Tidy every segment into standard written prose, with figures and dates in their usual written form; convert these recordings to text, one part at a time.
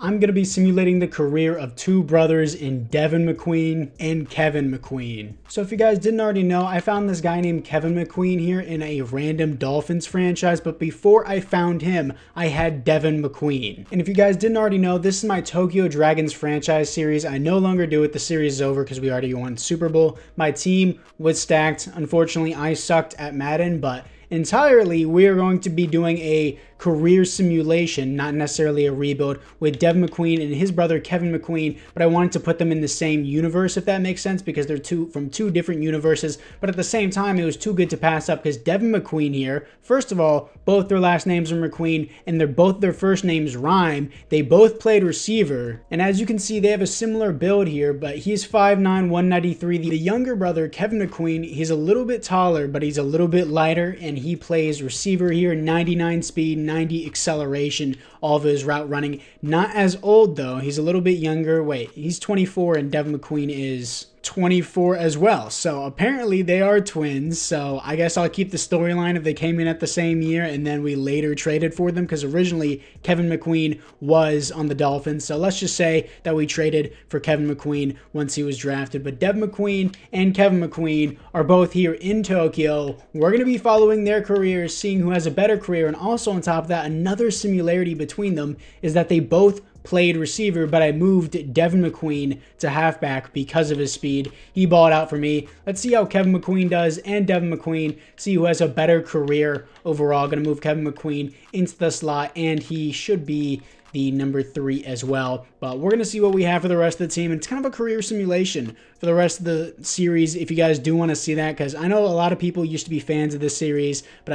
I'm going to be simulating the career of two brothers in Devin McQueen and Kevin McQueen. So if you guys didn't already know, I found this guy named Kevin McQueen here in a random Dolphins franchise, but before I found him, I had Devin McQueen. And if you guys didn't already know, this is my Tokyo Dragons franchise series. I no longer do it. The series is over because we already won Super Bowl. My team was stacked. Unfortunately, I sucked at Madden, but entirely, we are going to be doing a career simulation, not necessarily a rebuild, with Devin McQueen and his brother Kevin McQueen, but I wanted to put them in the same universe, if that makes sense, because they're from two different universes, but at the same time, it was too good to pass up because Devin McQueen here, first of all, both their last names are McQueen, and both their first names rhyme. They both played receiver, and as you can see, they have a similar build here, but he's 5'9", 193. The younger brother, Kevin McQueen, he's a little bit taller, but he's a little bit lighter, and he plays receiver here, 99 speed, 90 acceleration, all of his route running. Not as old though, he's a little bit younger. Wait, he's 24 and Devin McQueen is 24 as well. So apparently they are twins. So I guess I'll keep the storyline if they came in at the same year and then we later traded for them, because originally Kevin McQueen was on the Dolphins. So let's just say that we traded for Kevin McQueen once he was drafted. But Devin McQueen and Kevin McQueen are both here in Tokyo. We're going to be following their careers, seeing who has a better career. And also on top of that, another similarity between them is that they both played receiver, but I moved Devin McQueen to halfback because of his speed. He balled out for me. Let's see how Kevin McQueen does and Devin McQueen, see who has a better career overall. Going to move Kevin McQueen into the slot, and he should be the number 3 as well. But we're going to see what we have for the rest of the team. And it's kind of a career simulation for the rest of the series if you guys do want to see that, because I know a lot of people used to be fans of this series, but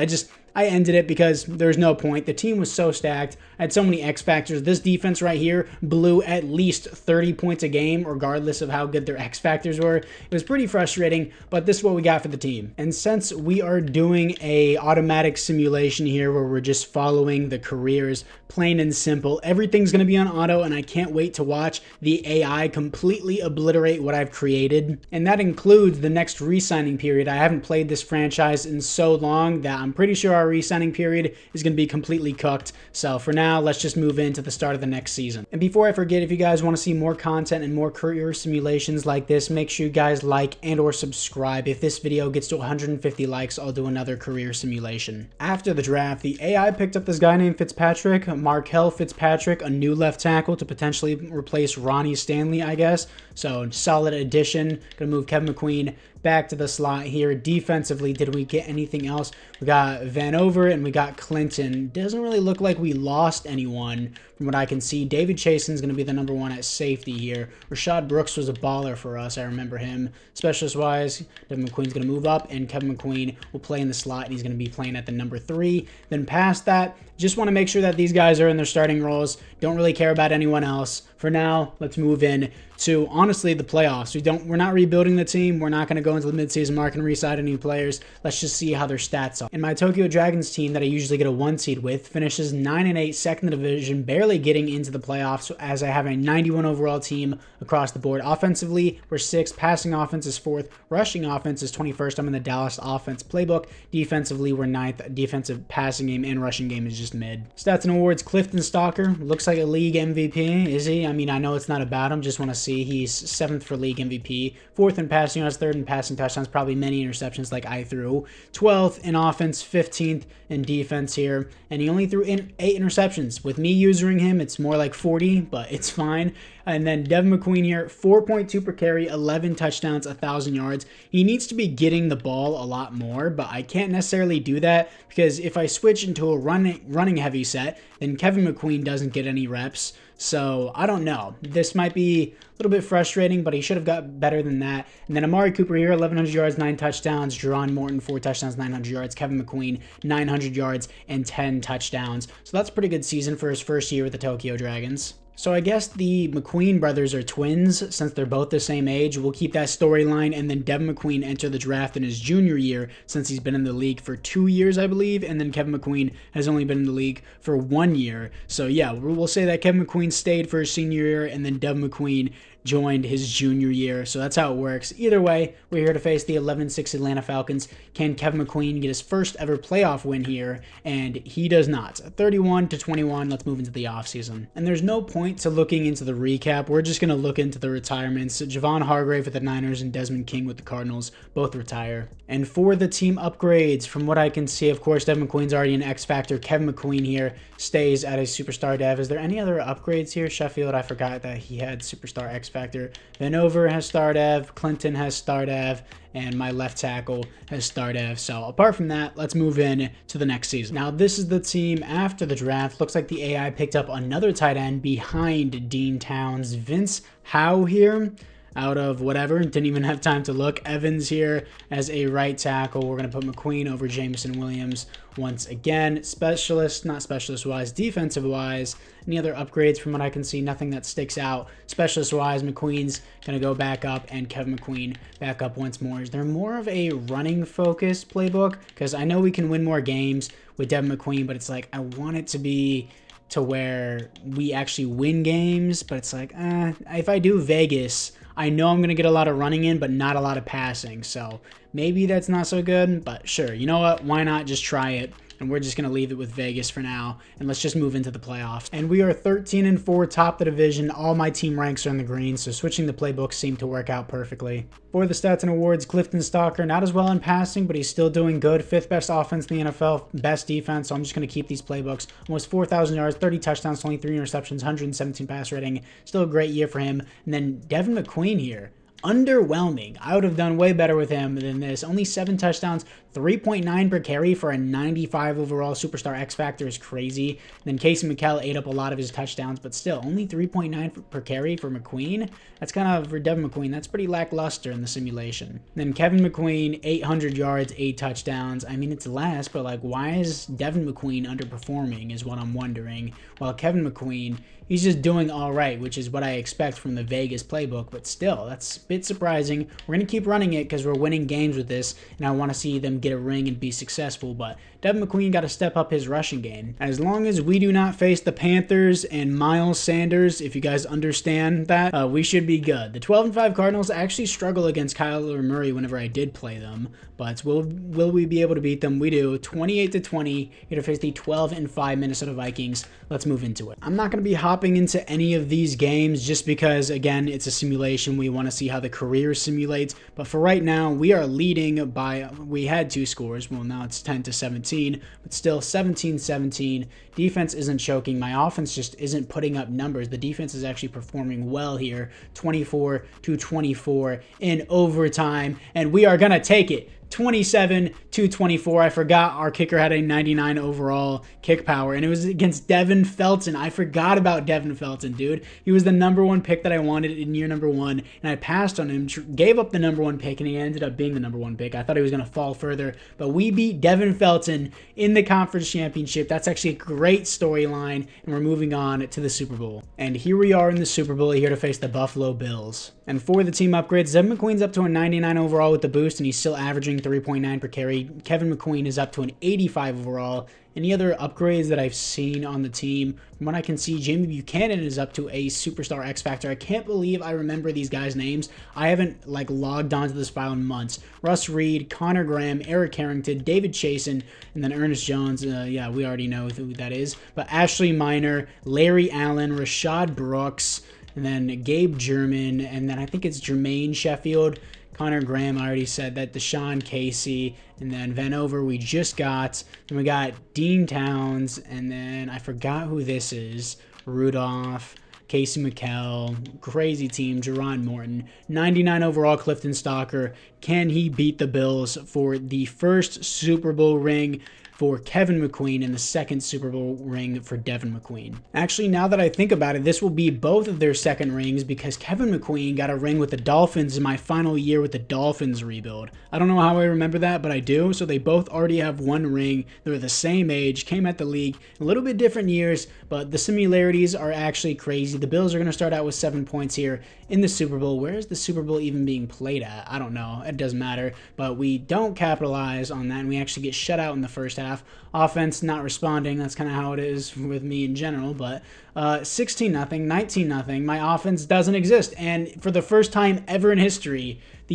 I ended it because there's no point. The team was so stacked. I had so many X factors. This defense right here blew at least 30 points a game, regardless of how good their X factors were. It was pretty frustrating, but this is what we got for the team. And since we are doing a automatic simulation here where we're just following the careers, plain and simple, everything's going to be on auto, and I can't wait to watch the AI completely obliterate what I've created. And that includes the next re-signing period. I haven't played this franchise in so long that I'm pretty sure our re-signing period is going to be completely cooked. So for now, let's just move into the start of the next season. And before I forget, if you guys want to see more content and more career simulations like this, make sure you guys like and or subscribe. If this video gets to 150 likes, I'll do another career simulation. After the draft, the AI picked up this guy named Fitzpatrick, Markel Fitzpatrick, a new left tackle to potentially replace Ronnie Stanley, I guess. So solid addition. Gonna move Kevin McQueen back to the slot here. Defensively, did we get anything else? We got Vanover and we got Clinton. Doesn't really look like we lost anyone from what I can see. David Chasen's going to be the number 1 at safety here. Rashad Brooks was a baller for us. I remember him. Specialist-wise, Devin McQueen's going to move up, and Kevin McQueen will play in the slot, and he's going to be playing at the number 3. Then past that, just want to make sure that these guys are in their starting roles. Don't really care about anyone else. For now, let's move in to, honestly, the playoffs. We're not rebuilding the team. We're not going to go into the midseason mark and re-sign any players. Let's just see how their stats are. And my Tokyo Dragons team that I usually get a 1 seed with finishes 9-8, second in the division, barely getting into the playoffs, as I have a 91 overall team across the board. Offensively, we're 6th. Passing offense is 4th. Rushing offense is 21st. I'm in the Dallas offense playbook. Defensively, we're 9th. Defensive passing game and rushing game is just mid. Stats and awards, Clifton Stalker. Looks like a league MVP. Is he? I mean, I know it's not about him. Just want to see. He's 7th for league MVP. 4th in passing yards, 3rd in passing touchdowns. Probably many interceptions like I threw. 12th in offense, 15th in defense here. And he only threw 8 interceptions. With me using him, it's more like 40, but it's fine. And then Devin McQueen here, 4.2 per carry, 11 touchdowns, 1,000 yards. He needs to be getting the ball a lot more, but I can't necessarily do that because if I switch into a running heavy set, then Kevin McQueen doesn't get any reps. So I don't know. This might be a little bit frustrating, but he should have got better than that. And then Amari Cooper here, 1,100 yards, 9 touchdowns. Jerron Morton, 4 touchdowns, 900 yards. Kevin McQueen, 900 yards and 10 touchdowns. So that's a pretty good season for his first year with the Tokyo Dragons. So I guess the McQueen brothers are twins since they're both the same age. We'll keep that storyline, and then Devin McQueen entered the draft in his junior year since he's been in the league for 2 years, I believe, and then Kevin McQueen has only been in the league for 1 year. So yeah, we'll say that Kevin McQueen stayed for his senior year, and then Devin McQueen joined his junior year. So that's how it works. Either way, we're here to face the 11-6 Atlanta Falcons. Can Kevin McQueen get his first ever playoff win here? And he does not. 31-21. Let's move into the offseason. And there's no point to looking into the recap. We're just going to look into the retirements. Javon Hargrave with the Niners and Desmond King with the Cardinals both retire. And for the team upgrades, from what I can see, of course, Devin McQueen's already an X Factor. Kevin McQueen here stays at a superstar dev. Is there any other upgrades here? Sheffield, I forgot that he had superstar X Factor. Vanover has star dev. Clinton has star dev. And my left tackle has star dev. So apart from that, let's move in to the next season. Now, this is the team after the draft. Looks like the AI picked up another tight end behind Dean Towns. Vince Howe here, out of whatever, didn't even have time to look. Evans here as a right tackle. We're going to put McQueen over Jameson Williams once again. Specialist, not specialist-wise, defensive-wise. Any other upgrades from what I can see? Nothing that sticks out. Specialist-wise, McQueen's going to go back up and Kevin McQueen back up once more. Is there more of a running-focused playbook? Because I know we can win more games with Devin McQueen, but it's like I want it to be to where we actually win games, but it's like, if I do Vegas, I know I'm going to get a lot of running in, but not a lot of passing. So maybe that's not so good, but sure. You know what? Why not just try it? And we're just going to leave it with Vegas for now. And let's just move into the playoffs. And we are 13-4, top the division. All my team ranks are in the green, so switching the playbooks seemed to work out perfectly. For the stats and awards, Clifton Stalker, not as well in passing, but he's still doing good. 5th best offense in the NFL, best defense. So I'm just going to keep these playbooks. Almost 4,000 yards, 30 touchdowns, 23 interceptions, 117 pass rating. Still a great year for him. And then Devin McQueen here. Underwhelming. I would have done way better with him than this. Only 7 touchdowns, 3.9 per carry for a 95 overall superstar X Factor is crazy. Then Casey McKell ate up a lot of his touchdowns, but still, only 3.9 per carry for McQueen. That's kind of, for Devin McQueen, that's pretty lackluster in the simulation. Then Kevin McQueen, 800 yards, 8 touchdowns. I mean, it's last, but like, why is Devin McQueen underperforming is what I'm wondering. While Kevin McQueen, he's just doing all right, which is what I expect from the Vegas playbook, but still, that's a bit surprising. We're going to keep running it because we're winning games with this, and I want to see them get a ring and be successful, but Devin McQueen got to step up his rushing game. As long as we do not face the Panthers and Miles Sanders, if you guys understand that, we should be good. The 12-5 Cardinals actually struggle against Kyler Murray whenever I did play them, but will we be able to beat them? We do. 28-20, here to face the 12-5 Minnesota Vikings. Let's move into it. I'm not going to be hopping into any of these games just because, again, it's a simulation. We want to see how the career simulates, but for right now, we are leading by, we had 2 scores. Well, now it's 10-17, but still 17-17. Defense isn't choking. My offense just isn't putting up numbers. The defense is actually performing well here. 24-24 in overtime, and we are going to take it. 27-24. I forgot our kicker had a 99 overall kick power, and it was against Devin Felton. I forgot about Devin Felton, dude. He was the #1 pick that I wanted in year #1, and I passed on him, gave up the #1 pick, and he ended up being the #1 pick. I thought he was going to fall further, but we beat Devin Felton in the conference championship. That's actually a great storyline, and we're moving on to the Super Bowl. And here we are in the Super Bowl, here to face the Buffalo Bills. And for the team upgrades, Devin McQueen's up to a 99 overall with the boost, and he's still averaging 3.9 per carry. Kevin McQueen is up to an 85 overall. Any other upgrades that I've seen on the team? From what I can see, Jamie Buchanan is up to a superstar X Factor. I can't believe I remember these guys' names. I haven't logged onto this file in months. Russ Reed, Connor Graham, Eric Harrington, David Chasen, and then Ernest Jones. Yeah, we already know who that is. But Ashley Minor, Larry Allen, Rashad Brooks, and then Gabe German, and then I think it's Jermaine Sheffield. Connor Graham, I already said that. Deshaun Casey, and then Vanover we just got. Then we got Dean Towns, and then I forgot who this is. Rudolph, Casey McKell, crazy team, Jerron Morton. 99 overall, Clifton Stalker. Can he beat the Bills for the first Super Bowl ring for Kevin McQueen and the second Super Bowl ring for Devin McQueen? Actually, now that I think about it, this will be both of their second rings because Kevin McQueen got a ring with the Dolphins in my final year with the Dolphins rebuild. I don't know how I remember that, but I do. So they both already have 1 ring. They're the same age, came at the league, a little bit different years, but the similarities are actually crazy. The Bills are going to start out with 7 points here in the Super Bowl. Where is the Super Bowl even being played at? I don't know. It doesn't matter, but we don't capitalize on that, and we actually get shut out in the first half. half. Offense not responding. That's kind of how it is with me in general. But 16-0, 19-0. My offense doesn't exist. And for the first time ever in history, a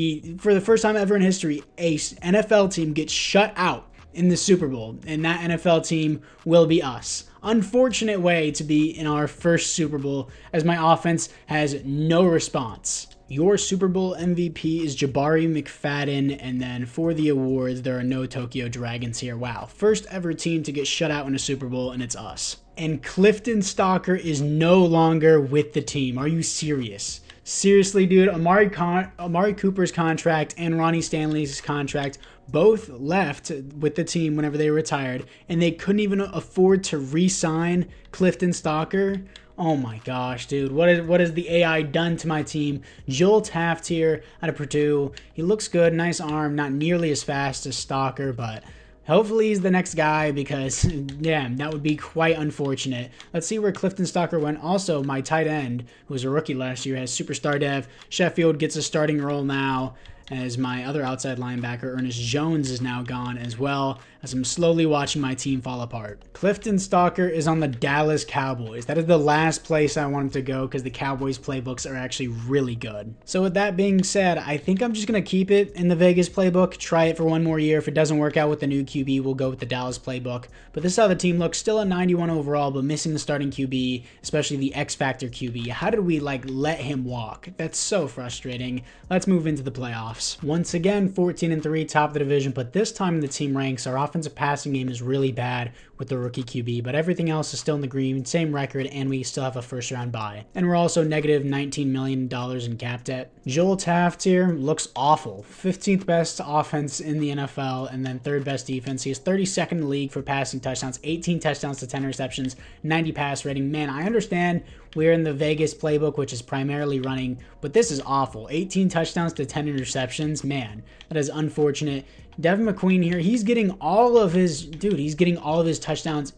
NFL team gets shut out in the Super Bowl, and that NFL team will be us. Unfortunate way to be in our first Super Bowl, as my offense has no response. Your Super Bowl MVP is Jabari McFadden, and then for the awards, there are no Tokyo Dragons here. Wow, first ever team to get shut out in a Super Bowl, and it's us. And Clifton Stalker is no longer with the team. Are you serious? Seriously, dude, Amari Cooper's contract and Ronnie Stanley's contract both left with the team whenever they retired, and they couldn't even afford to re-sign Clifton Stalker. Oh my gosh, dude. What has the AI done to my team? Joel Taft here out of Purdue. He looks good, nice arm, not nearly as fast as Stalker, but hopefully he's the next guy because, damn, that would be quite unfortunate. Let's see where Clifton Stalker went. Also, my tight end, who was a rookie last year, has superstar dev. Sheffield gets a starting role now, as my other outside linebacker, Ernest Jones, is now gone as well, as I'm slowly watching my team fall apart. Clifton Stalker is on the Dallas Cowboys. That is the last place I want him to go because the Cowboys playbooks are actually really good. So with that being said, I think I'm just going to keep it in the Vegas playbook, try it for one more year. If it doesn't work out with the new QB, we'll go with the Dallas playbook. But this is how the team looks. Still a 91 overall, but missing the starting QB, especially the X-Factor QB. How did we let him walk? That's so frustrating. Let's move into the playoffs. Once again, 14-3, top of the division, but this time in the team ranks, our offensive passing game is really bad with the rookie QB, but everything else is still in the green, same record, and we still have a first round bye. And we're also negative $19 million in cap debt. Joel Taft here looks awful. 15th best offense in the NFL, and then 3rd best defense. He is 32nd in the league for passing touchdowns, 18 touchdowns to 10 receptions, 90 pass rating. Man, I understand we're in the Vegas playbook, which is primarily running, but this is awful. 18 touchdowns to 10 interceptions. Man, that is unfortunate. Devin McQueen here, he's getting all of his touchdowns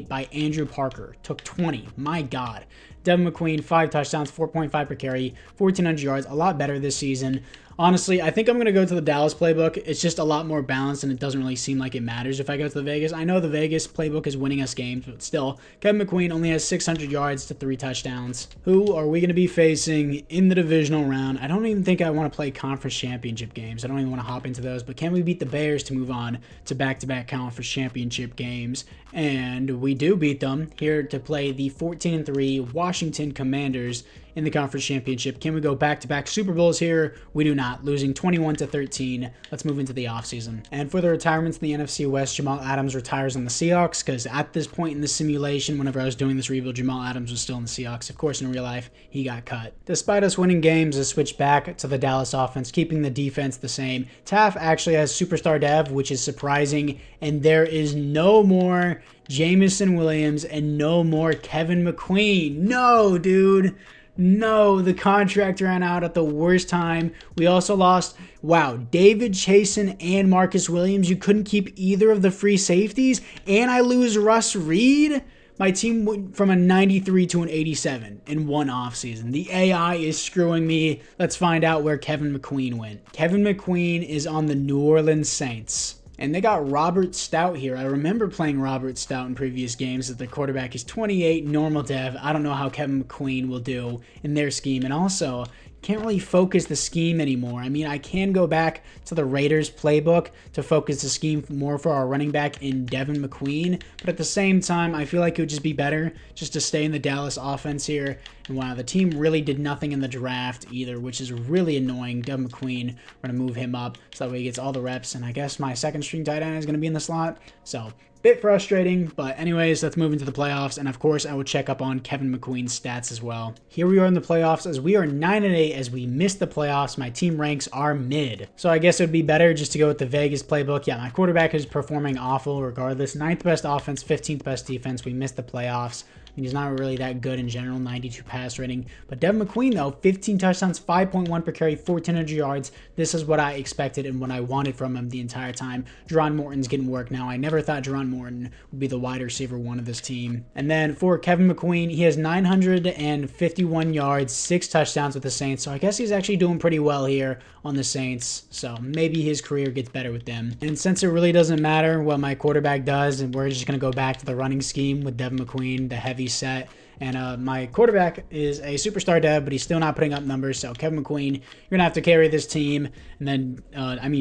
by Andrew Parker. Took 20. My God. Devin McQueen, 5 touchdowns, 4.5 per carry, 1,400 yards. A lot better this season. Honestly, I think I'm going to go to the Dallas playbook. It's just a lot more balanced, and it doesn't really seem like it matters if I go to the Vegas. I know the Vegas playbook is winning us games, but still, Kevin McQueen only has 600 yards to 3 touchdowns. Who are we going to be facing in the divisional round? I don't even think I want to play conference championship games. I don't even want to hop into those, but can we beat the Bears to move on to back-to-back conference championship games? And we do beat them here to play the 14-3 Washington Commanders in the conference championship. Can we go back-to-back Super Bowls here? We do not, losing 21-13. Let's move into the offseason. And for the retirements in the NFC West, Jamal Adams retires on the Seahawks, because at this point in the simulation, whenever I was doing this rebuild, Jamal Adams was still in the Seahawks. Of course, in real life, he got cut. Despite us winning games, I switched back to the Dallas offense, keeping the defense the same. Taft actually has superstar dev, which is surprising, and there is no more Jamison Williams and no more Kevin McQueen. No, dude. No, the contract ran out at the worst time. We also lost, David Chasen and Marcus Williams. You couldn't keep either of the free safeties, and I lose Russ Reed. My team went from a 93 to an 87 in one offseason. The AI is screwing me. Let's find out where Kevin McQueen went. Kevin McQueen is on the New Orleans Saints. And they got Robert Stout here. I remember playing Robert Stout in previous games as their quarterback. He's 28, normal dev. I don't know how Kevin McQueen will do in their scheme. And also, can't really focus the scheme anymore. I mean, I can go back to the Raiders playbook to focus the scheme more for our running back in Devin McQueen. But at the same time, I feel like it would just be better just to stay in the Dallas offense here. And wow, the team really did nothing in the draft either, which is really annoying. Devin McQueen, we're going to move him up so that way he gets all the reps. And I guess my second string tight end is going to be in the slot. So, bit frustrating, but anyways, let's move into the playoffs, and of course, I will check up on Kevin McQueen's stats as well. Here we are in the playoffs, as we are 9-8 as we missed the playoffs. My team ranks are mid, so I guess it would be better just to go with the Vegas playbook. Yeah, my quarterback is performing awful regardless. 9th best offense, 15th best defense. We missed the playoffs. He's not really that good in general, 92 pass rating. But Devin McQueen, though, 15 touchdowns, 5.1 per carry, 1,400 yards. This is what I expected and what I wanted from him the entire time. Jerron Morton's getting work now. I never thought Jerron Morton would be the wide receiver one of this team. And then for Kevin McQueen, he has 951 yards, 6 touchdowns with the Saints. So I guess he's actually doing pretty well here on the Saints. So maybe his career gets better with them. And since it really doesn't matter what my quarterback does, and we're just going to go back to the running scheme with Devin McQueen, the heavy set. And my quarterback is a superstar Dev, but he's still not putting up numbers. So Kevin McQueen, you're going to have to carry this team. And then,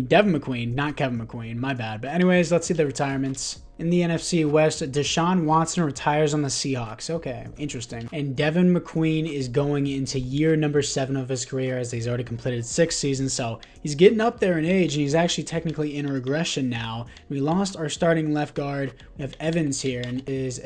Devin McQueen, not Kevin McQueen. My bad. But anyways, let's see the retirements. In the NFC West, Deshaun Watson retires on the Seahawks. Okay, interesting. And Devin McQueen is going into year number 7 of his career, as he's already completed 6 seasons. So he's getting up there in age, and he's actually technically in regression now. We lost our starting left guard. We have Evans here, and he's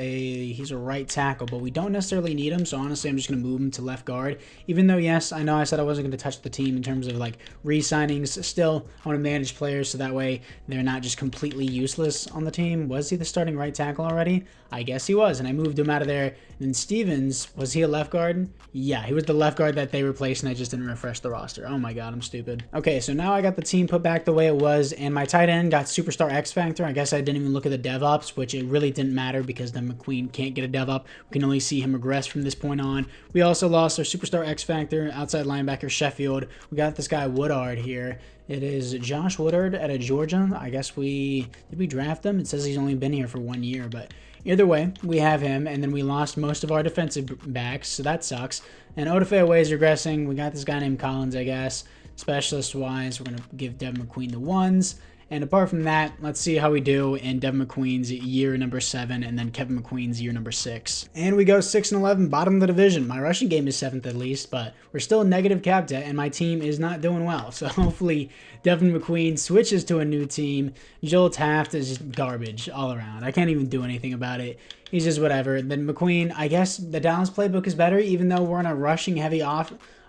a right tackle, but we don't necessarily need him. So honestly, I'm just going to move him to left guard. Even though, yes, I know I said I wasn't going to touch the team in terms of like re-signings. Still, I want to manage players so that way they're not just completely useless on the team. Was he the starting right tackle already? I guess he was, and I moved him out of there. And then Stevens, was he a left guard? Yeah, he was the left guard that they replaced, and I just didn't refresh the roster. Oh my god, I'm stupid. Okay, so now I got the team put back the way it was, and my tight end got Superstar X Factor. I guess I didn't even look at the dev ups, which it really didn't matter because then McQueen can't get a dev up. We can only see him regress from this point on. We also lost our Superstar X Factor, outside linebacker Sheffield. We got this guy Woodard here. It is Josh Woodard out of Georgia. I guess did we draft him? It says he's only been here for 1 year, but either way, we have him, and then we lost most of our defensive backs, so that sucks. And Odafe is regressing. We got this guy named Collins, I guess. Specialist-wise, we're going to give Devin McQueen the 1s. And apart from that, let's see how we do in Devin McQueen's year number 7 and then Kevin McQueen's year number 6. And we go 6-11, bottom of the division. My rushing game is 7th at least, but we're still negative cap debt and my team is not doing well. So hopefully Devin McQueen switches to a new team. Joel Taft is just garbage all around. I can't even do anything about it. He's just whatever. Then McQueen, I guess the Dallas playbook is better even though we're in a rushing heavy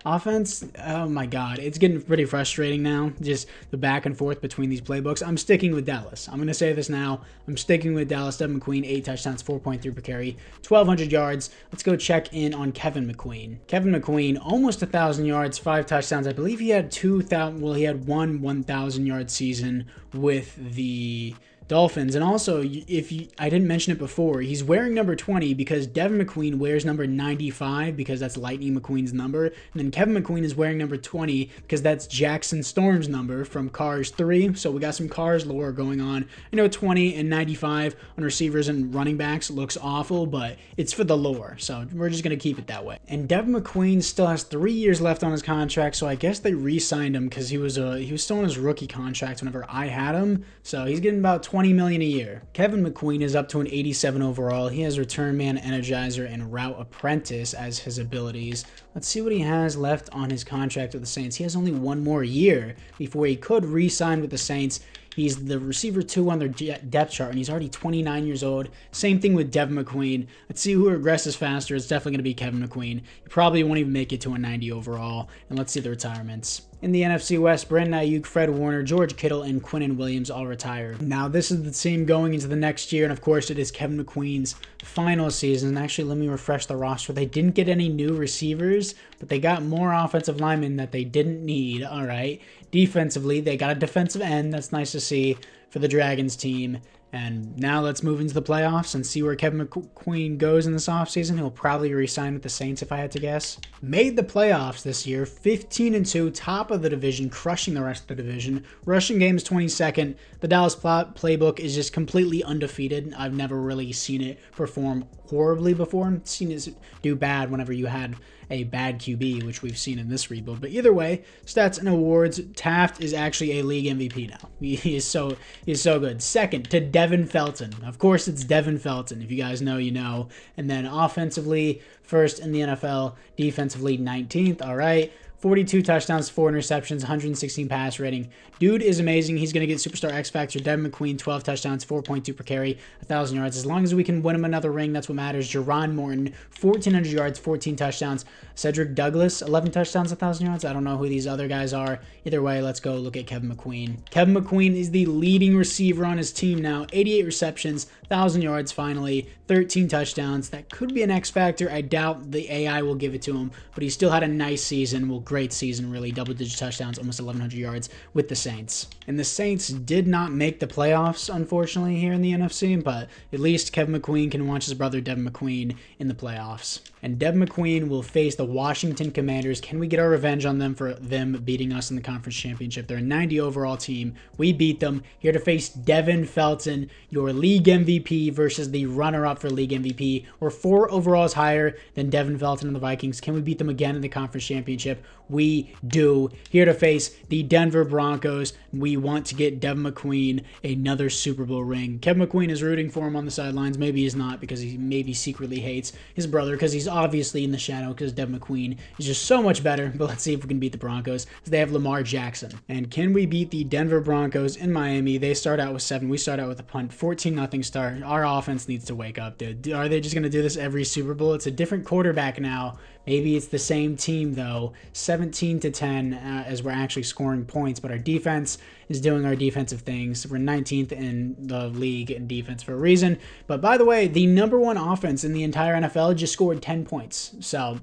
offense. Oh my god, it's getting pretty frustrating now, just the back and forth between these playbooks. I'm sticking with Dallas. I'm going to say this now. I'm sticking with Dallas. Devin McQueen, 8 touchdowns, 4.3 per carry, 1,200 yards. Let's go check in on Kevin McQueen. Kevin McQueen, almost 1,000 yards, 5 touchdowns. I believe he had 2,000, well, he had one 1,000-yard season with the Dolphins. And also, I didn't mention it before, he's wearing number 20 because Devin McQueen wears number 95 because that's Lightning McQueen's number. And then Kevin McQueen is wearing number 20 because that's Jackson Storm's number from Cars 3. So we got some Cars lore going on. I know 20 and 95 on receivers and running backs looks awful, but it's for the lore. So we're just going to keep it that way. And Devin McQueen still has 3 years left on his contract. So I guess they re-signed him because he was still on his rookie contract whenever I had him. So he's getting about $20 million a year. Kevin McQueen is up to an 87 overall. He has Return Man, Energizer, and Route Apprentice as his abilities. Let's see what he has left on his contract with the Saints. He has only 1 more year before he could re-sign with the Saints. He's the receiver 2 on their depth chart, and he's already 29 years old. Same thing with Devin McQueen. Let's see who regresses faster. It's definitely going to be Kevin McQueen. He probably won't even make it to a 90 overall. And let's see the retirements. In the NFC West, Brandon Ayuk, Fred Warner, George Kittle, and Quinnen Williams all retired. Now, this is the team going into the next year, and of course, it is Kevin McQueen's final season. Actually, let me refresh the roster. They didn't get any new receivers, but they got more offensive linemen that they didn't need. All right. Defensively, they got a defensive end. That's nice to see for the Dragons team. And now let's move into the playoffs and see where Kevin McQueen goes in this offseason. He'll probably re-sign with the Saints if I had to guess. Made the playoffs this year, 15-2, top of the division, crushing the rest of the division. Rushing game is 22nd. The Dallas playbook is just completely undefeated. I've never really seen it perform horribly before. I've seen it do bad whenever you had a bad QB, which we've seen in this rebuild. But either way, stats and awards, Taft is actually a league MVP now. He is so good. Second to Devin Felton. Of course, it's Devin Felton. If you guys know, you know. And then offensively, first in the NFL, defensively 19th. All right. 42 touchdowns, 4 interceptions, 116 pass rating. Dude is amazing. He's going to get Superstar X Factor. Devin McQueen, 12 touchdowns, 4.2 per carry, 1,000 yards. As long as we can win him another ring, that's what matters. Jerron Morton, 1,400 yards, 14 touchdowns. Cedric Douglas, 11 touchdowns, 1,000 yards. I don't know who these other guys are. Either way, let's go look at Kevin McQueen. Kevin McQueen is the leading receiver on his team now. 88 receptions, 1,000 yards finally, 13 touchdowns. That could be an X Factor. I doubt the AI will give it to him, but he still had a nice season. Well, great season, really. Double-digit touchdowns, almost 1,100 yards with the Saints. And the Saints did not make the playoffs, unfortunately, here in the NFC, but at least Kevin McQueen can watch his brother Devin McQueen in the playoffs. And Devin McQueen will face the Washington Commanders. Can we get our revenge on them for them beating us in the conference championship? They're a 90 overall team. We beat them. Here to face Devin Felton, your league MVP versus the runner-up for league MVP. We're 4 overalls higher than Devin Felton and the Vikings. Can we beat them again in the conference championship? We do. Here to face the Denver Broncos. We want to get Devin McQueen another Super Bowl ring. Kevin McQueen is rooting for him on the sidelines. Maybe he's not, because he maybe secretly hates his brother, because he's obviously in the shadow, because Devin McQueen is just so much better. But let's see if we can beat the Broncos, because they have Lamar Jackson. And can we beat the Denver Broncos in Miami? They start out with 7. We start out with a punt. 14-0 start. Our offense needs to wake up, dude. Are they just going to do this every Super Bowl? It's a different quarterback now. Maybe it's the same team, though. 17-10 as we're actually scoring points, but our defense is doing our defensive things. We're 19th in the league in defense for a reason. But by the way, the #1 offense in the entire NFL just scored 10 points. So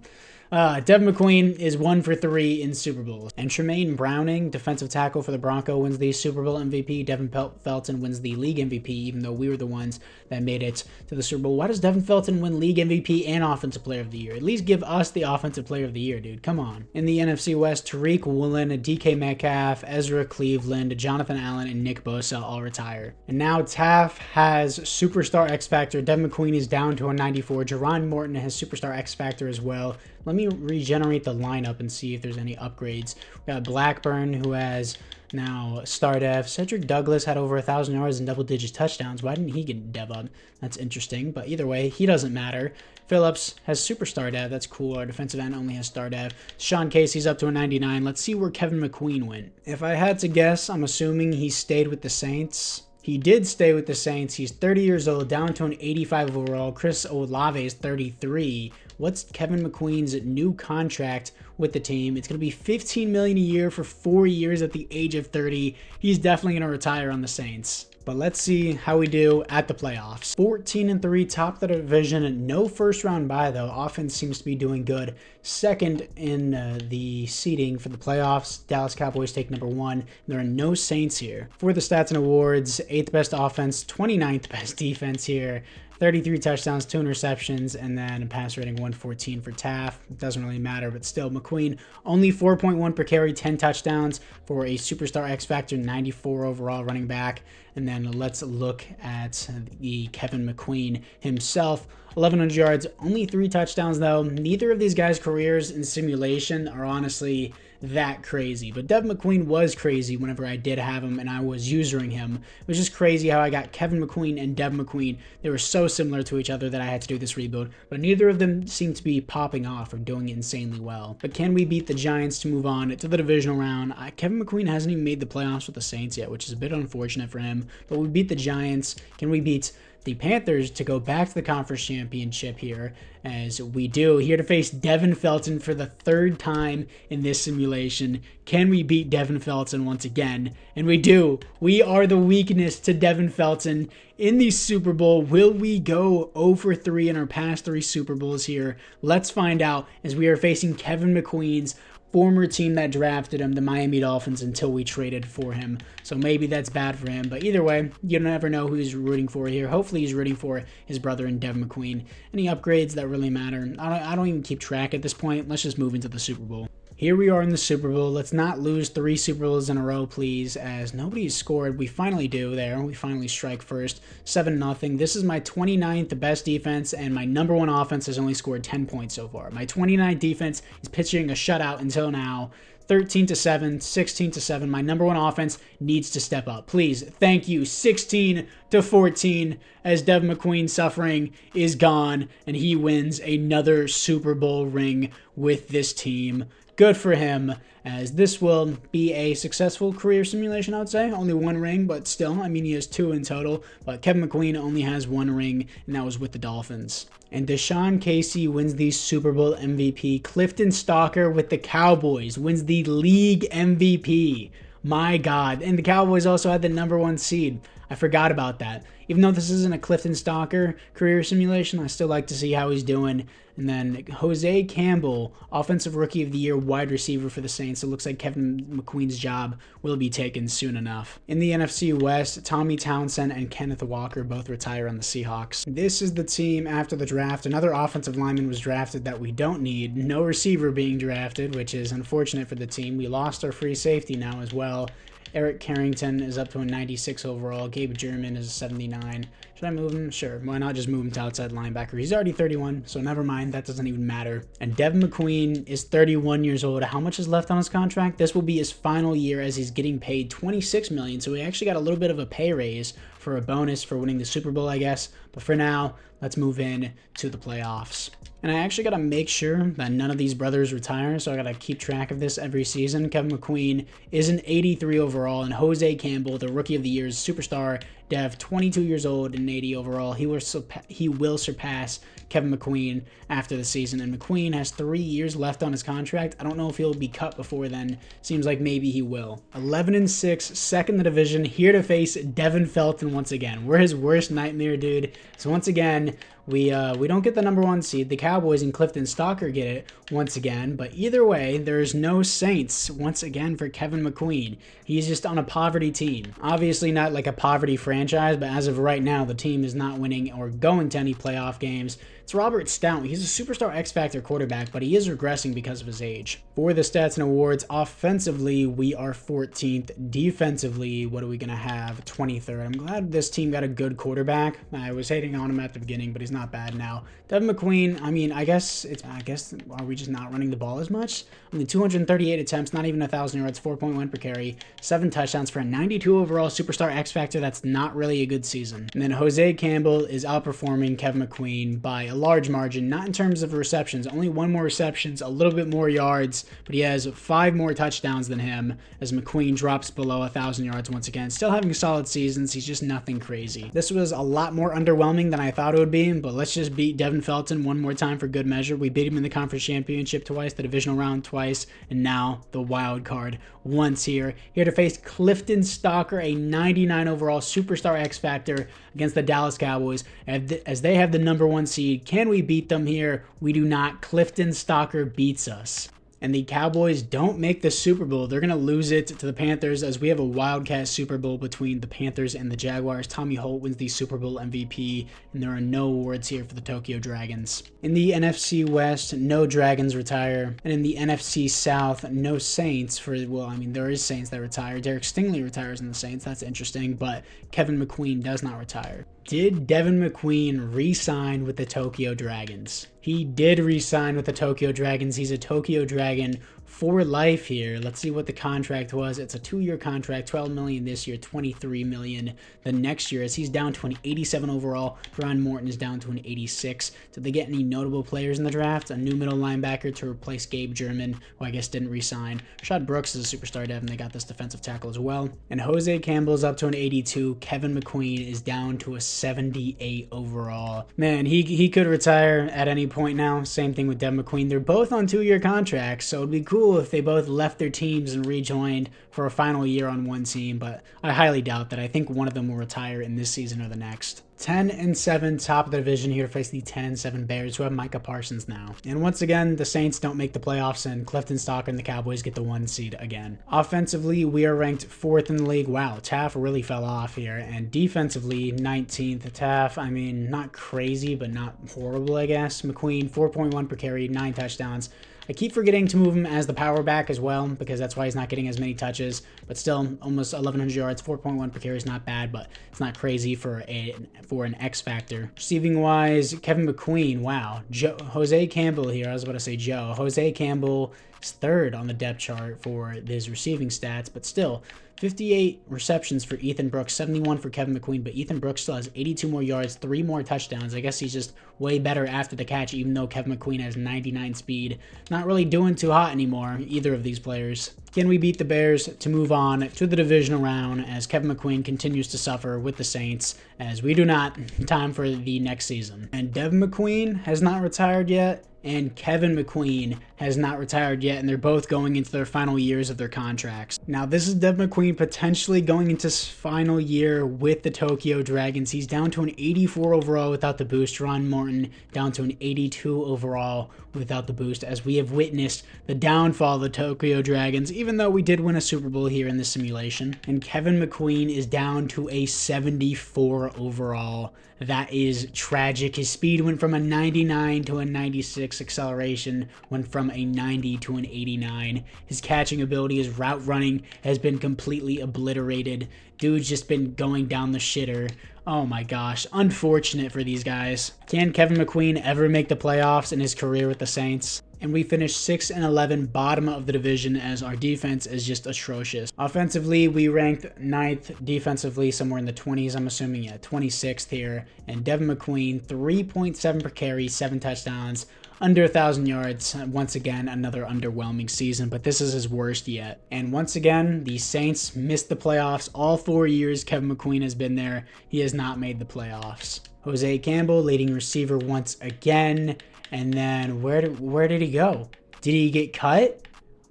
Devin McQueen is 1 for 3 in Super Bowls. And Tremaine Browning, defensive tackle for the Broncos, wins the Super Bowl MVP. Devin Felton wins the league MVP, even though we were the ones that made it to the Super Bowl. Why does Devin Felton win league MVP and Offensive Player of the Year? At least give us the Offensive Player of the Year, dude. Come on. In the NFC West, Tariq Woolen, DK Metcalf, Ezra Cleveland, Jonathan Allen, and Nick Bosa all retire. And now Taff has Superstar X Factor. Devin McQueen is down to a 94. Jerron Morton has Superstar X Factor as well. Let me regenerate the lineup and see if there's any upgrades. We got Blackburn, who has now Star Dev. Cedric Douglas had over 1,000 yards and double-digit touchdowns. Why didn't he get Dev up? That's interesting, but either way, he doesn't matter. Phillips has Superstar Dev. That's cool. Our defensive end only has Star Dev. Sean Casey's up to a 99. Let's see where Kevin McQueen went. If I had to guess, I'm assuming he stayed with the Saints. He did stay with the Saints. He's 30 years old, down to an 85 overall. Chris Olave is 33. What's Kevin McQueen's new contract with the team? It's going to be $15 million a year for 4 years at the age of 30. He's definitely going to retire on the Saints. But let's see how we do at the playoffs. 14-3, top of the division. No first round bye, though. Offense seems to be doing good. Second in the seeding for the playoffs. Dallas Cowboys take #1. There are no Saints here. For the stats and awards, 8th best offense, 29th best defense here. 33 touchdowns, 2 interceptions, and then a pass rating 114 for Taff. It doesn't really matter, but still, McQueen only 4.1 per carry, 10 touchdowns for a Superstar X Factor, 94 overall running back. And then let's look at the Kevin McQueen himself. 1,100 yards, only 3 touchdowns, though. Neither of these guys' careers in simulation are honestly that crazy, but Devin McQueen was crazy whenever I did have him and I was using him. It was just crazy how I got Kevin McQueen and Devin McQueen. They were so similar to each other that I had to do this rebuild, but neither of them seemed to be popping off or doing insanely well. But can we beat the Giants to move on to the divisional round? Kevin McQueen hasn't even made the playoffs with the Saints yet, which is a bit unfortunate for him, but we beat the Giants. Can we beat the Panthers to go back to the conference championship here, as we do, here to face Devin Felton for the 3rd time in this simulation? Can we beat Devin Felton once again? And we do. We are the weakness to Devin Felton in the Super Bowl. Will we go 0-3 in our past 3 Super Bowls here? Let's find out, as we are facing Kevin McQueen's former team that drafted him, the Miami Dolphins, until we traded for him. So maybe that's bad for him. But either way, you never know who he's rooting for here. Hopefully he's rooting for his brother and Devin McQueen. Any upgrades that really matter? I don't even keep track at this point. Let's just move into the Super Bowl. Here we are in the Super Bowl. Let's not lose 3 Super Bowls in a row, please, as nobody's scored. We finally do there. We finally strike first. 7-0. This is my 29th best defense, and my #1 offense has only scored 10 points so far. My 29th defense is pitching a shutout until now. 13-7, 16-7. My #1 offense needs to step up. Please, thank you. 16 to 14 as Devin McQueen suffering is gone and he wins another Super Bowl ring with this team. Good for him, as this will be a successful career simulation, I would say. Only one ring, but still, I mean, he has 2 in total. But Kevin McQueen only has 1 ring, and that was with the Dolphins. And Deshaun Casey wins the Super Bowl MVP. Clifton Stalker with the Cowboys wins the league MVP. My God. And the Cowboys also had the #1 seed. I forgot about that. Even though this isn't a Clifton Stalker career simulation, I still like to see how he's doing. And then Jose Campbell, Offensive Rookie of the Year wide receiver for the Saints. It looks like Kevin McQueen's job will be taken soon enough. In the NFC West, Tommy Townsend and Kenneth Walker both retire on the Seahawks. This is the team after the draft. Another offensive lineman was drafted that we don't need. No receiver being drafted, which is unfortunate for the team. We lost our free safety now as well. Eric Carrington is up to a 96 overall. Gabe German is a 79. Should I move him? Sure. Why not just move him to outside linebacker? He's already 31, so never mind. That doesn't even matter. And Devin McQueen is 31 years old. How much is left on his contract? This will be his final year as he's getting paid $26 million. So he actually got a little bit of a pay raise for a bonus for winning the Super Bowl, I guess. But for now, let's move in to the playoffs. And I actually got to make sure that none of these brothers retire, so I got to keep track of this every season. Kevin McQueen is an 83 overall, and Jose Campbell, the Rookie of the Year's superstar, Dev, 22 years old and 80 overall. He will surpass Kevin McQueen after the season, and McQueen has 3 years left on his contract. I don't know if he'll be cut before then. Seems like maybe he will. 11-6, second in the division, here to face Devin Felton once again. We're his worst nightmare, dude. So once again, we don't get the #1 seed. The Cowboys and Clifton Stalker get it once again. But either way, there's no Saints once again for Kevin McQueen. He's just on a poverty team. Obviously not like a poverty franchise, but as of right now, the team is not winning or going to any playoff games. It's Robert Stout. He's a superstar X-Factor quarterback, but he is regressing because of his age. For the stats and awards, offensively, we are 14th. Defensively, what are we going to have? 23rd. I'm glad this team got a good quarterback. I was hating on him at the beginning, but he's not bad now. Devin McQueen, I mean, I guess, are we just not running the ball as much? I mean, 238 attempts, not even 1,000 yards, 4.1 per carry, 7 touchdowns for a 92 overall superstar X-Factor. That's not really a good season. And then Jose Campbell is outperforming Kevin McQueen by a large margin, not in terms of receptions, only 1 more receptions, a little bit more yards, but he has 5 more touchdowns than him as McQueen drops below 1,000 yards once again. Still having solid seasons, he's just nothing crazy. This was a lot more underwhelming than I thought it would be, but let's just beat Devin Felton one more time for good measure. We beat him in the conference championship twice, the divisional round twice, and now the wild card once here. Here to face Clifton Stalker, a 99 overall superstar X-Factor against the Dallas Cowboys, as they have the #1 seed. Can we beat them here? We do not. Clifton Stalker beats us. And the Cowboys don't make the Super Bowl. They're going to lose it to the Panthers, as we have a Wildcat Super Bowl between the Panthers and the Jaguars. Tommy Holt wins the Super Bowl MVP, and there are no awards here for the Tokyo Dragons. In the NFC West, no Dragons retire. And in the NFC South, no Saints well, I mean, there is Saints that retire. Derek Stingley retires in the Saints. That's interesting, but Kevin McQueen does not retire. Did Devin McQueen re-sign with the Tokyo Dragons? He did re-sign with the Tokyo Dragons. He's a Tokyo Dragon for life here. Let's see what the contract was. It's a 2-year contract, $12 million this year, $23 million the next year, as he's down to an 87 overall. Ron Morton is down to an 86. Did they get any notable players in the draft? A new middle linebacker to replace Gabe German, who I guess didn't re-sign. Rashad Brooks is a superstar, Devin. They got this defensive tackle as well. And Jose Campbell is up to an 82. Kevin McQueen is down to a 78 overall. Man, he could retire at any point now. Same thing with Devin McQueen. They're both on 2-year contracts, so it'd be cool if they both left their teams and rejoined for a final year on one team, but I highly doubt that. I think one of them will retire in this season or the next. 10-7, top of the division, here to face the 10-7 Bears, who have Micah Parsons now. And once again, the Saints don't make the playoffs, and Clifton Stalker and the Cowboys get the 1 seed again. Offensively, we are ranked 4th in the league. Wow, Taff really fell off here. And defensively, 19th. Taff, I mean, not crazy, but not horrible, I guess. McQueen, 4.1 per carry, 9 touchdowns. I keep forgetting to move him as the power back as well, because that's why he's not getting as many touches. But still, almost 1,100 yards, 4.1 per carry is not bad, but it's not crazy for an X factor. Receiving wise, Kevin McQueen, wow. Jose Campbell here. I was about to say Joe. Jose Campbell is third on the depth chart for his receiving stats, but still, 58 receptions for Ethan Brooks, 71 for Kevin McQueen, but Ethan Brooks still has 82 more yards, 3 more touchdowns. I guess he's just way better after the catch, even though Kevin McQueen has 99 speed. Not really doing too hot anymore, either of these players. Can we beat the Bears to move on to the divisional round as Kevin McQueen continues to suffer with the Saints, as we do not time for the next season. And Devin McQueen has not retired yet, and Kevin McQueen has not retired yet, and they're both going into their final years of their contracts. Now, this is Devin McQueen potentially going into his final year with the Tokyo Dragons. He's down to an 84 overall without the boost. Ron Morton down to an 82 overall without the boost, as we have witnessed the downfall of the Tokyo Dragons, even though we did win a Super Bowl here in this simulation. And Kevin McQueen is down to a 74 overall. That is tragic. His speed went from a 99 to a 96. Acceleration went from a 90 to an 89. His catching ability, his route running has been completely obliterated. Dude's just been going down the shitter. Oh my gosh, unfortunate for these guys. Can Kevin McQueen ever make the playoffs in his career with the Saints? And we finished 6-11, bottom of the division, as our defense is just atrocious. Offensively, we ranked 9th. Defensively, somewhere in the 20s, I'm assuming, yeah, 26th here. And Devin McQueen, 3.7 per carry, 7 touchdowns, under 1,000 yards. Once again, another underwhelming season, but this is his worst yet. And once again, the Saints missed the playoffs. All 4 years Kevin McQueen has been there, he has not made the playoffs. Jose Campbell, leading receiver once again. And then where did he go? Did he get cut?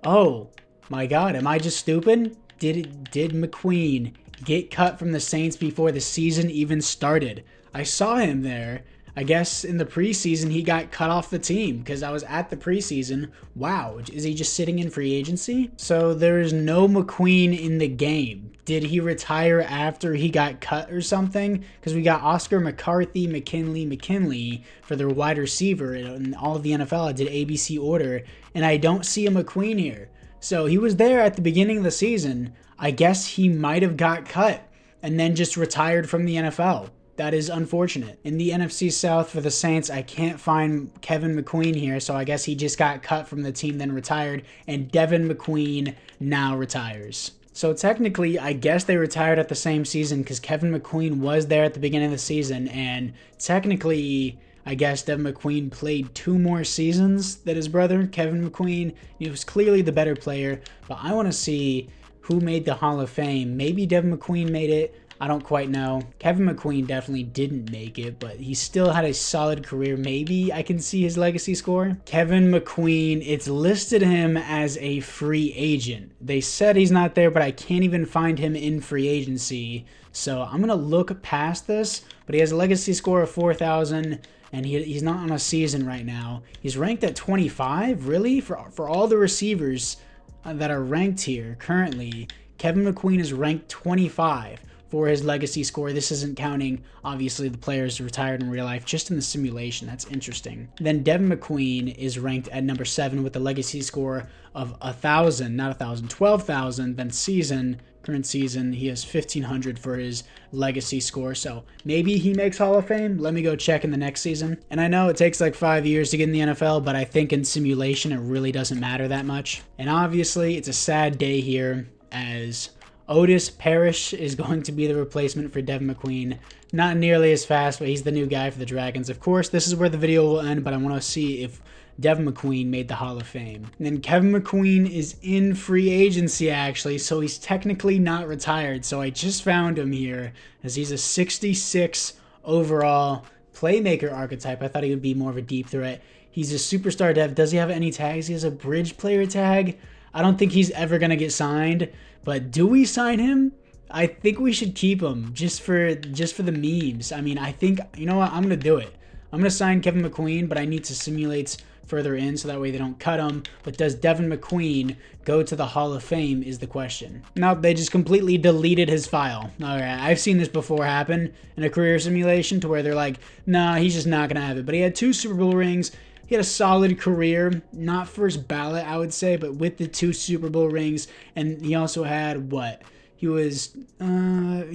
Oh my God, am I just stupid? Did McQueen get cut from the Saints before the season even started? I saw him there. I guess in the preseason he got cut off the team because I was at the preseason. Wow, is he just sitting in free agency? So there is no McQueen in the game. Did he retire after he got cut or something? Because we got Oscar McCarthy, McKinley for their wide receiver, and all of the NFL I did ABC order, and I don't see a McQueen here. So he was there at the beginning of the season. I guess he might have got cut and then just retired from the NFL. That is unfortunate. In the NFC South for the Saints, I can't find Kevin McQueen here, so I guess he just got cut from the team, then retired, and Devin McQueen now retires. So technically, I guess they retired at the same season because Kevin McQueen was there at the beginning of the season, and technically, I guess Devin McQueen played 2 more seasons than his brother, Kevin McQueen. He was clearly the better player, but I want to see who made the Hall of Fame. Maybe Devin McQueen made it. I don't quite know. Kevin McQueen definitely didn't make it, but he still had a solid career. Maybe I can see his legacy score. Kevin McQueen, it's listed him as a free agent. They said he's not there, but I can't even find him in free agency. So I'm going to look past this, but he has a legacy score of 4,000, and he's not on a season right now. He's ranked at 25? Really? For all the receivers that are ranked here currently, Kevin McQueen is ranked 25. For his legacy score. This isn't counting, obviously, the players retired in real life, just in the simulation. That's interesting. Then Devin McQueen is ranked at number 7 with a legacy score of 1,000, not 1,000, 12,000. Then current season, he has 1,500 for his legacy score. So maybe he makes Hall of Fame. Let me go check in the next season. And I know it takes like 5 years to get in the NFL, but I think in simulation, it really doesn't matter that much. And obviously, it's a sad day here as Otis Parrish is going to be the replacement for Devin McQueen. Not nearly as fast, but he's the new guy for the Dragons. Of course, this is where the video will end, but I want to see if Devin McQueen made the Hall of Fame. And then Kevin McQueen is in free agency, actually, so he's technically not retired. So I just found him here, as he's a 66 overall playmaker archetype. I thought he would be more of a deep threat. He's a superstar dev. Does he have any tags? He has a bridge player tag. I don't think he's ever going to get signed, but do we sign him? I think we should keep him just for the memes. I mean, I think, you know what? I'm going to do it. I'm going to sign Kevin McQueen, but I need to simulate further in so that way they don't cut him. But does Devin McQueen go to the Hall of Fame is the question. No, they just completely deleted his file. All right, I've seen this before happen in a career simulation to where they're like, nah, he's just not going to have it. But he had 2 Super Bowl rings, he had a solid career, not first ballot, I would say, but with the 2 Super Bowl rings, and he also had what? He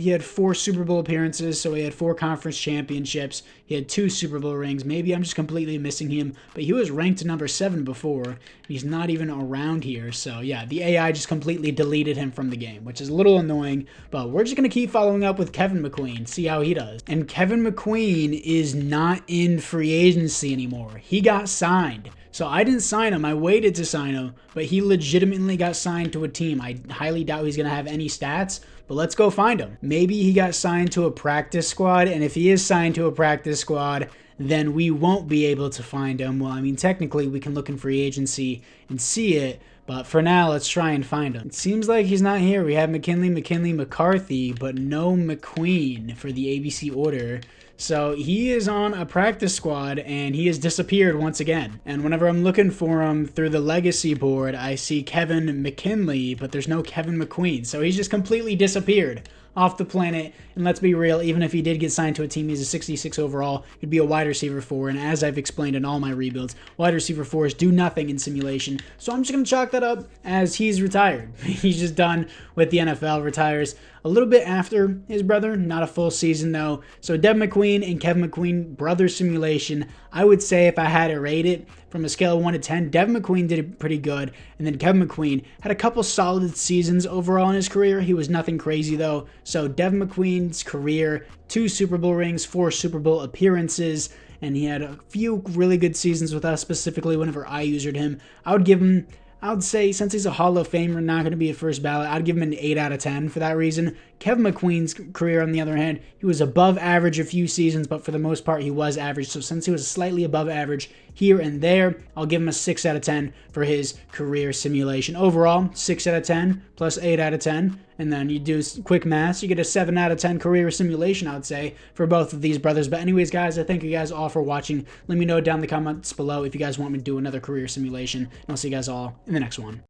had 4 Super Bowl appearances, so he had 4 conference championships. He had 2 Super Bowl rings. Maybe I'm just completely missing him, but he was ranked number 7 before. He's not even around here, so yeah, the AI just completely deleted him from the game, which is a little annoying, but we're just going to keep following up with Kevin McQueen, see how he does. And Kevin McQueen is not in free agency anymore. He got signed. So I didn't sign him. I waited to sign him, but he legitimately got signed to a team. I highly doubt he's going to have any stats, but let's go find him. Maybe he got signed to a practice squad, and if he is signed to a practice squad, then we won't be able to find him. Well, I mean, technically, we can look in free agency and see it, but for now, let's try and find him. It seems like he's not here. We have McKinley, McCarthy, but no McQueen for the ABC order. So he is on a practice squad, and he has disappeared once again. And whenever I'm looking for him through the legacy board, I see Kevin McKinley, but there's no Kevin McQueen. So he's just completely disappeared off the planet. And let's be real, even if he did get signed to a team, he's a 66 overall, he'd be a wide receiver 4, and as I've explained in all my rebuilds, wide receiver 4s do nothing in simulation, so I'm just going to chalk that up as he's retired. He's just done with the NFL, retires a little bit after his brother, not a full season though. So Devin McQueen and Kevin McQueen, brother simulation, I would say if I had to rate it from a scale of 1 to 10, Devin McQueen did it pretty good, and then Kevin McQueen had a couple solid seasons overall in his career. He was nothing crazy though. So Devin McQueen's career, 2 Super Bowl rings, 4 Super Bowl appearances, and he had a few really good seasons with us, specifically whenever I used him. I would say, since he's a Hall of Famer, not going to be a first ballot, I'd give him an 8 out of 10 for that reason. Kevin McQueen's career, on the other hand, he was above average a few seasons, but for the most part, he was average. So since he was slightly above average here and there, I'll give him a 6 out of 10 for his career simulation. Overall, 6 out of 10 plus 8 out of 10. And then you do quick math, you get a 7 out of 10 career simulation, I would say, for both of these brothers. But anyways, guys, I thank you guys all for watching. Let me know down in the comments below if you guys want me to do another career simulation. And I'll see you guys all in the next one.